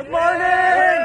Good morning!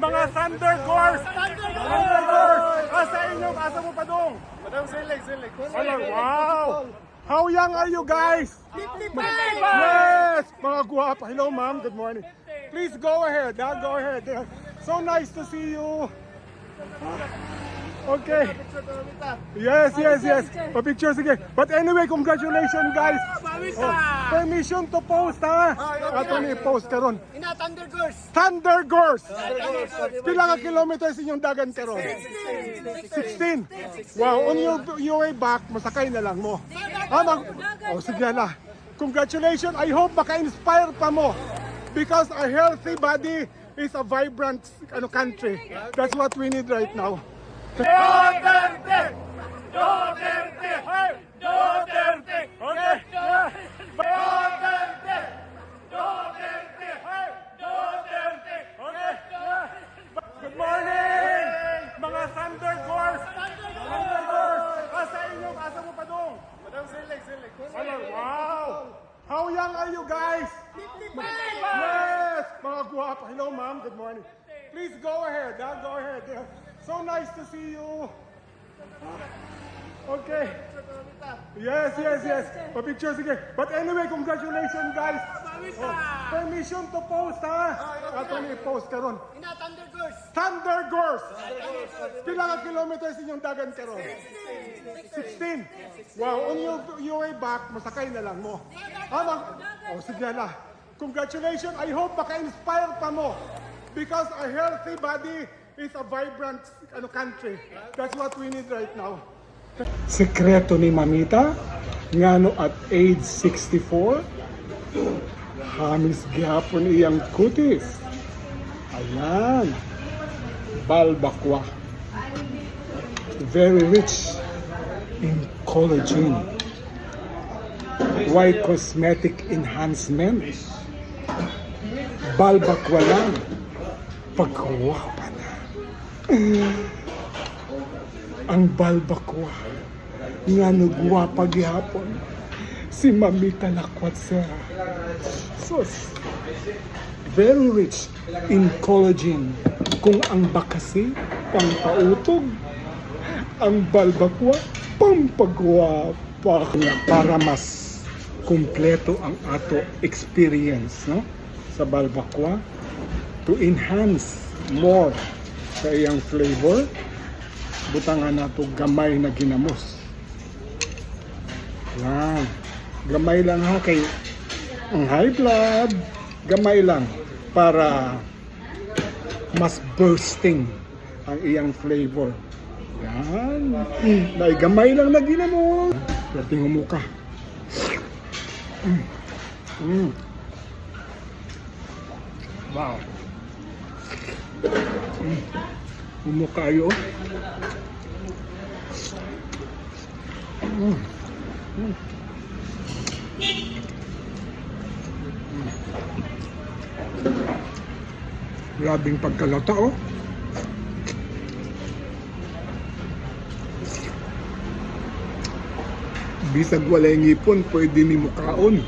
Mga Thunder Gores! Thunder Gores! Asa inyo? Asa mo pa dong? Madam Silig. Hello, wow! How young are you guys? 55! Yes! Mga guwapa. Hello ma'am, good morning. Please go ahead, go ahead. So nice to see you. Okay. Yes. Pa-picture, sige. But anyway, congratulations guys. Oh, permission to post ha. Ato ni post karon. Ina Thunder Girls! Thunder Gores! Pila ka kilometers inyong dagan karon? 16. Wow, on your way back, masakay na lang mo. Sige na. Congratulations. I hope maka-inspire pa mo. Because a healthy body is a vibrant country. That's what we need right now. Duterte! Duterte! Duterte! Okay. Duterte! Duterte! Duterte! Okay. Good morning! Mga Thunder Gores! Thunder Gores! Asa inyo? Asa mo pa dong? Madam Silig. Hello, wow! How young are you guys? 55! Yes! Mga guwapa. Hello ma'am, good morning. Please go ahead, go ahead. So nice to see you. Okay. Yes. Pa-picture, sige. But anyway, congratulations guys. Oh, permission to post ha. Ato ni post karon. Ina Thunder Girls! Thunder Gores! Pila ka kilometers inyong dagan karon? 16. Wow, on your way back, masakay na lang mo. Sige na. Congratulations. I hope maka-inspire pa mo. Because a healthy body is a vibrant country. That's what we need right now. Sekreto ni Mamita, ngano at age 64, hamis gihapon iyang kutis. Ayan, balbakwa. Very rich in collagen. Why cosmetic enhancement? Balbakwa lang. Pagwapa na. Ang balbakwa nga nagwapa gihapon si Mamita Lakwatsa. Sus, very rich in collagen. Kung ang bakasi pampautog, ang balbakwa pampagwapa para mas kumpleto ang ato experience, no? Sa balbakwa to enhance more sa iyang flavor, butangan nato gamay na ginamos. Yan. Gamay lang ha kay ang high blood, gamay lang para mas bursting ang iyang flavor. Yan. Dahil gamay lang na ginamos. Pwedeng humuka. Wow. Umukayo. Grabing pagkalata, oh. Bisag walay ngipon, pwede ni mukaon.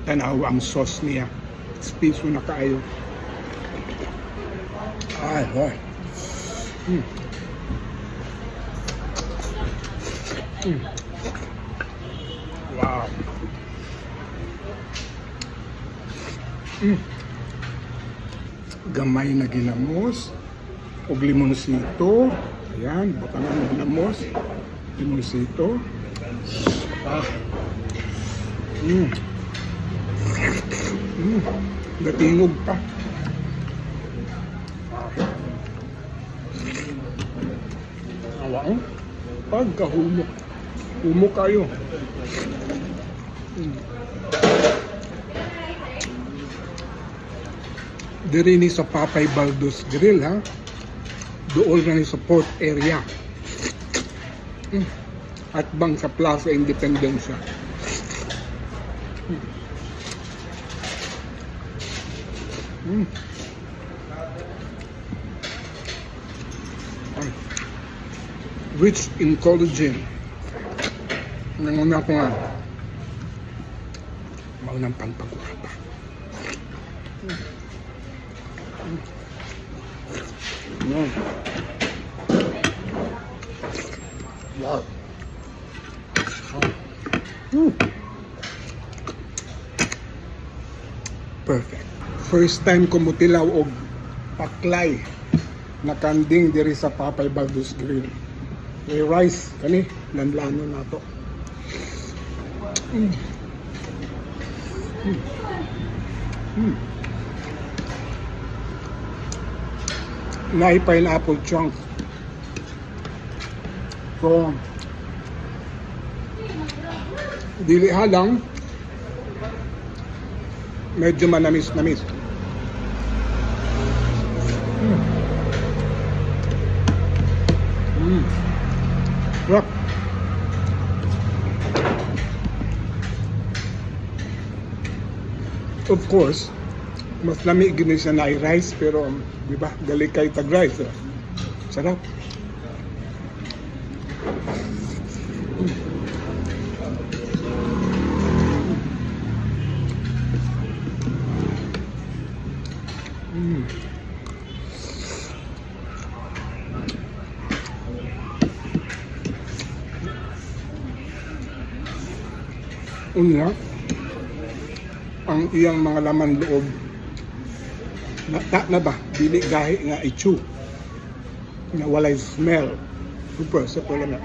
Tanaw ang sauce niya. Spiso na kayo. Ay, hoy. Wow. Gamay na ginamos. Og limonsito. Ayan, butangan ng ginamos. Limonsito. Natingog pa. Awa, pagkahumok. Humok kayo. Diri ni sa Papay Baldos Grill, ha? Doon na ni sa port area. At bang sa Plaza Independencia. Rich in collagen. Nanguna ko nga. Maunang pagpagura pa. Wow. Perfect. First time ko mutilaw og paklay na kanding diri sa Papay Baldus Grill. May rice kani lanlano nato. Nai pineapple chunk. So, dili halang medyo manamis-namis. Rock. Of course, mas lami gini siya na rice pero di ba gali kay tag rice. Sarap. Una, ang iyang mga laman loob na ba dili gahi nga ichu na walay smell super lang.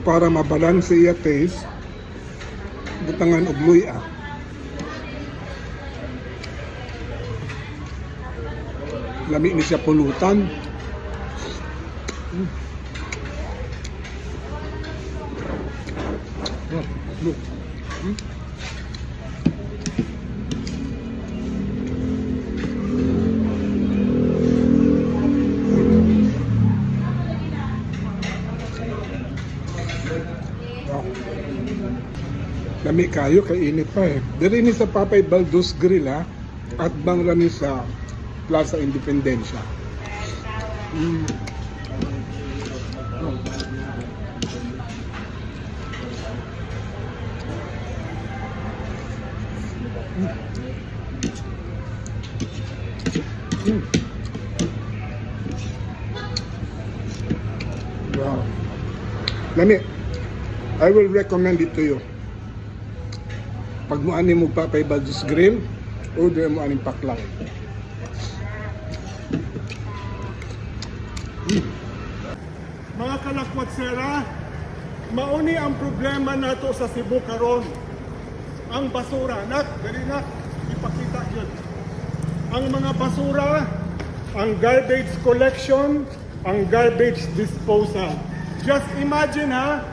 Para mabalanse iya taste butangan og luya. Lami ni siya pulutan. Look. Lami kayo kay init pa eh. Diri ni sa Papay Baldus Grill ha. At bang rami sa Plaza Independencia. Wow. Lami, I will recommend it to you. Pag mo ani mo Papay Baldus Grill, order mo aning paklang. Mga kalakwatsera, mauni ang problema nato sa Cebu karon. Ang basura, dali na, ipakita yun. Ang mga basura, ang garbage collection, ang garbage disposal. Just imagine ha,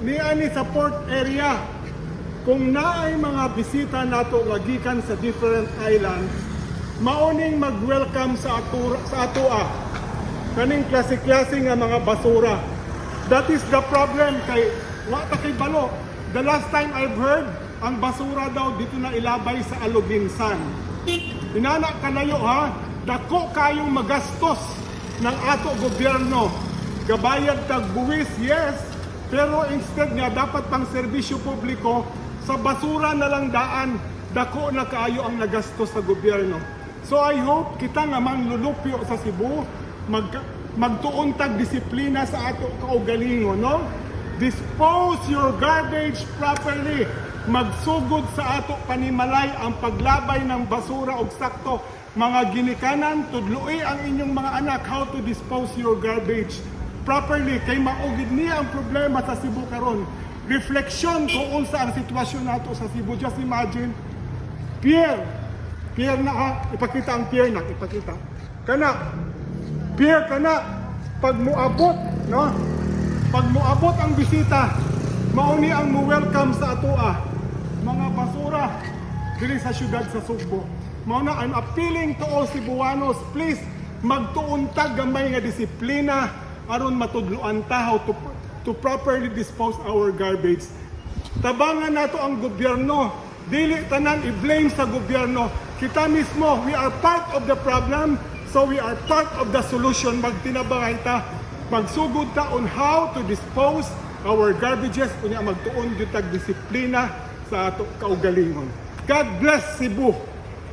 niani sa port area, kung naay mga bisita nato lagikan sa different islands, mauning mag-welcome sa atoa. Kaning klase-klase nga mga basura. That is the problem kay wata kay balo. The last time I've heard, ang basura daw dito na ilabay sa Aluginsan. Inana kanayo ha, dako kayong magastos ng ato gobyerno. Gabayad tag buwis, yes, pero instead nga dapat pang serbisyo publiko, sa basura na lang daan, dako na kayo ang nagastos sa gobyerno. So I hope kita nga manlulupyo sa Cebu, magtuon tag disiplina sa ato kaugalingon, no? Dispose your garbage properly. Magsugod sa ato panimalay ang paglabay ng basura og sakto. Mga ginikanan, tudloi ang inyong mga anak how to dispose your garbage properly. Kay maugid niya ang problema sa Cebu karon. Refleksyon kung unsa ang sitwasyon nato sa Cebu. Just imagine, pier na ha, ipakita ang pier na, ipakita. Pier kana, pag muabot, no? Pag muabot ang bisita, mauni ang mu-welcome sa atoa. Mga basura diri sa syudad sa Sugbo. Mauna, I'm appealing to all Cebuanos, please, magtuuntag gamay nga disiplina aron matudluan ta how to properly dispose our garbage. Tabangan nato ang gobyerno. Dili tanan i-blame sa gobyerno. Kita mismo, we are part of the problem, so we are part of the solution. Magtinabangay ta, magsugod ta on how to dispose our garbages, kunya magtuon gyud tag disiplina sa ato kaugalingon. God bless Cebu.